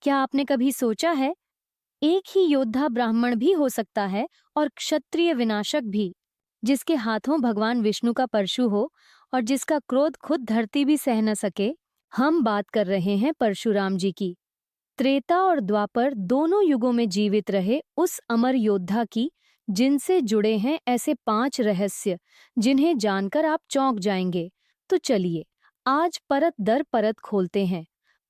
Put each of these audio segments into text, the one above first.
क्या आपने कभी सोचा है, एक ही योद्धा ब्राह्मण भी हो सकता है और क्षत्रिय विनाशक भी, जिसके हाथों भगवान विष्णु का परशु हो और जिसका क्रोध खुद धरती भी सह न सके। हम बात कर रहे हैं परशुराम जी की। त्रेता और द्वापर दोनों युगों में जीवित रहे उस अमर योद्धा की, जिनसे जुड़े हैं ऐसे 5 रहस्य जिन्हें जानकर आप चौंक जाएंगे। तो चलिए, आज परत दर परत खोलते हैं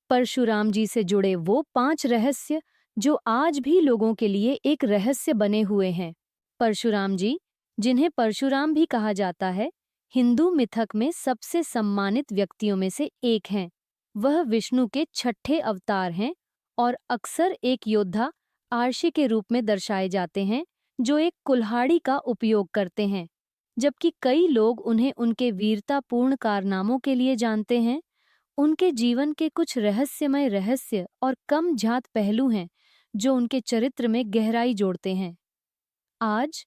परशुराम जी से जुड़े वो 5 रहस्य जो आज भी लोगों के लिए एक रहस्य बने हुए हैं। परशुराम जी, जिन्हें परशुराम भी कहा जाता है, हिंदू मिथक में सबसे सम्मानित व्यक्तियों में से एक हैं। वह विष्णु के 6ठे अवतार हैं और अक्सर एक योद्धा आर्षि के रूप में दर्शाए जाते हैं, जो एक कुल्हाड़ी का उपयोग करते हैं। जबकि कई लोग उन्हें उनके वीरतापूर्ण कारनामों के लिए जानते हैं। उनके जीवन के कुछ रहस्यमय रहस्य और कम झात पहलू हैं जो उनके चरित्र में गहराई जोड़ते हैं। आज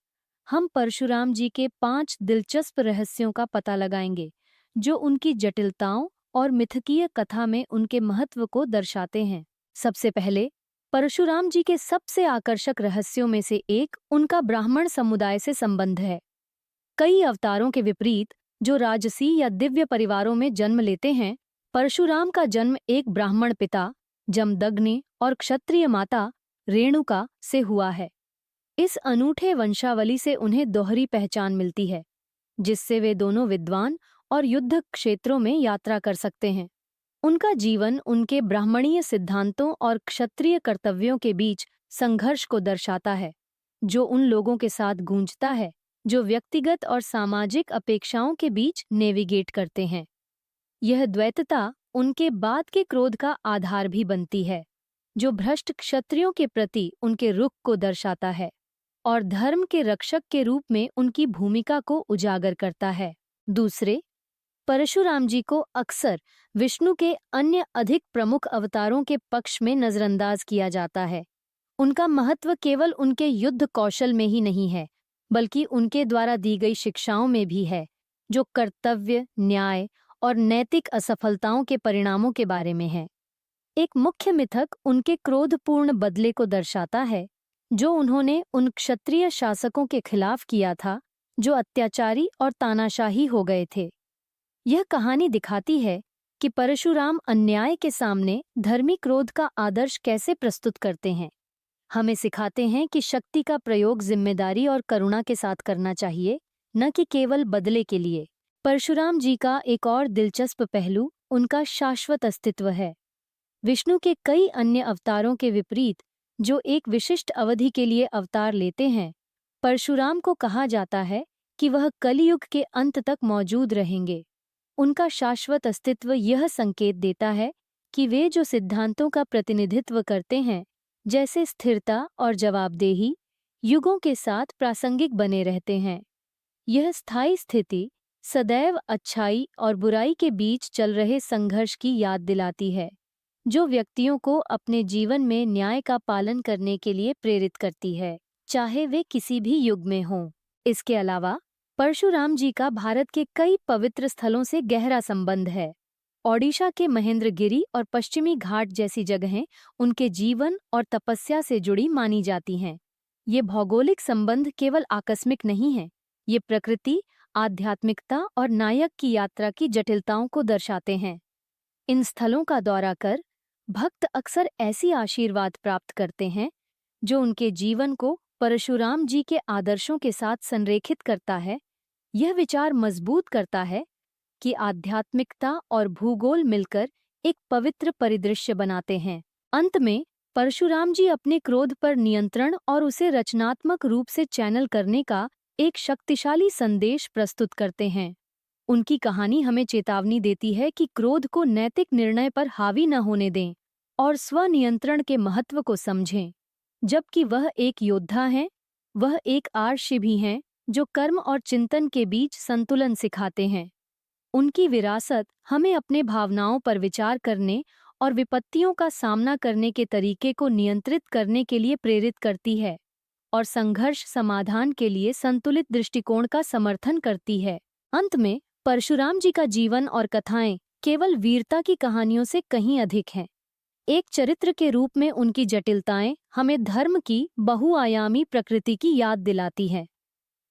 हम परशुराम जी के 5 दिलचस्प रहस्यों का पता लगाएंगे, जो उनकी जटिलताओं और मिथकीय कथा में उनके महत्व को दर्शाते हैं। सबसे पहले, परशुराम जी के सबसे आकर्षक रहस्यों में से एक उनका ब्राह्मण समुदाय से संबंध है। कई अवतारों के विपरीत, जो राजसी या दिव्य परिवारों में जन्म लेते हैं, परशुराम का जन्म एक ब्राह्मण पिता जमदग्नि और क्षत्रिय माता रेणुका से हुआ है। इस अनूठे वंशावली से उन्हें दोहरी पहचान मिलती है, जिससे वे दोनों विद्वान और युद्ध क्षेत्रों में यात्रा कर सकते हैं। उनका जीवन उनके ब्राह्मणीय सिद्धांतों और क्षत्रिय कर्तव्यों के बीच संघर्ष को दर्शाता है, जो उन लोगों के साथ गूंजता है जो व्यक्तिगत और सामाजिक अपेक्षाओं के बीच नेविगेट करते हैं। यह द्वैतता उनके बाद के क्रोध का आधार भी बनती है, जो भ्रष्ट क्षत्रियों के प्रति उनके रुख को दर्शाता है और धर्म के रक्षक के रूप में उनकी भूमिका को उजागर करता है। दूसरे, परशुराम जी को अक्सर विष्णु के अन्य अधिक प्रमुख अवतारों के पक्ष में नजरअंदाज किया जाता है। उनका महत्व केवल उनके युद्ध कौशल में ही नहीं है, बल्कि उनके द्वारा दी गई शिक्षाओं में भी है, जो कर्तव्य, न्याय और नैतिक असफलताओं के परिणामों के बारे में है। एक मुख्य मिथक उनके क्रोधपूर्ण बदले को दर्शाता है, जो उन्होंने उन क्षत्रिय शासकों के खिलाफ किया था जो अत्याचारी और तानाशाही हो गए थे। यह कहानी दिखाती है कि परशुराम अन्याय के सामने धर्मी क्रोध का आदर्श कैसे प्रस्तुत करते हैं। हमें सिखाते हैं कि शक्ति का प्रयोग जिम्मेदारी और करुणा के साथ करना चाहिए, न कि केवल बदले के लिए। परशुराम जी का एक और दिलचस्प पहलू उनका शाश्वत अस्तित्व है। विष्णु के कई अन्य अवतारों के विपरीत, जो एक विशिष्ट अवधि के लिए अवतार लेते हैं, परशुराम को कहा जाता है कि वह कलियुग के अंत तक मौजूद रहेंगे। उनका शाश्वत अस्तित्व यह संकेत देता है कि वे जो सिद्धांतों का प्रतिनिधित्व करते हैं, जैसे स्थिरता और जवाबदेही, युगों के साथ प्रासंगिक बने रहते हैं। यह स्थायी स्थिति सदैव अच्छाई और बुराई के बीच चल रहे संघर्ष की याद दिलाती है, जो व्यक्तियों को अपने जीवन में न्याय का पालन करने के लिए प्रेरित करती है, चाहे वे किसी भी युग में हों। इसके अलावा परशुराम जी का भारत के कई पवित्र स्थलों से गहरा संबंध है। ओडिशा के महेंद्रगिरी और पश्चिमी घाट जैसी जगहें उनके जीवन और तपस्या से जुड़ी मानी जाती हैं। ये भौगोलिक संबंध केवल आकस्मिक नहीं हैं, ये प्रकृति, आध्यात्मिकता और नायक की यात्रा की जटिलताओं को दर्शाते हैं। इन स्थलों का दौरा कर भक्त अक्सर ऐसी आशीर्वाद प्राप्त करते हैं, जो उनके जीवन को परशुराम जी के आदर्शों के साथ संरेखित करता है। यह विचार मजबूत करता है कि आध्यात्मिकता और भूगोल मिलकर एक पवित्र परिदृश्य बनाते हैं। अंत में, परशुराम जी अपने क्रोध पर नियंत्रण और उसे रचनात्मक रूप से चैनल करने का एक शक्तिशाली संदेश प्रस्तुत करते हैं। उनकी कहानी हमें चेतावनी देती है कि क्रोध को नैतिक निर्णय पर हावी न होने दें और स्वनियंत्रण के महत्व को समझें। जबकि वह एक योद्धा हैं, वह एक आर्षि भी हैं, जो कर्म और चिंतन के बीच संतुलन सिखाते हैं। उनकी विरासत हमें अपने भावनाओं पर विचार करने और विपत्तियों का सामना करने के तरीके को नियंत्रित करने के लिए प्रेरित करती है और संघर्ष समाधान के लिए संतुलित दृष्टिकोण का समर्थन करती है। अंत में, परशुराम जी का जीवन और कथाएं केवल वीरता की कहानियों से कहीं अधिक हैं। एक चरित्र के रूप में उनकी जटिलताएं हमें धर्म की बहुआयामी प्रकृति की याद दिलाती हैं।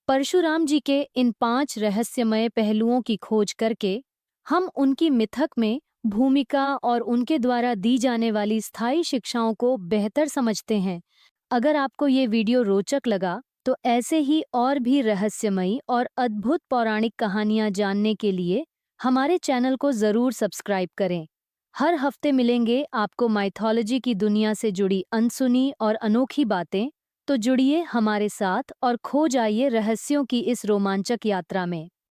परशुराम जी के इन 5 रहस्यमय पहलुओं की खोज करके हम उनकी मिथक में भूमिका और उनके द्वारा दी जाने वाली स्थायी शिक्षाओं को बेहतर समझते हैं। अगर आपको ये वीडियो रोचक लगा तो ऐसे ही और भी रहस्यमयी और अद्भुत पौराणिक कहानियां जानने के लिए हमारे चैनल को जरूर सब्सक्राइब करें। हर हफ्ते मिलेंगे आपको माइथोलॉजी की दुनिया से जुड़ी अनसुनी और अनोखी बातें। तो जुड़िए हमारे साथ और खो जाइए रहस्यों की इस रोमांचक यात्रा में।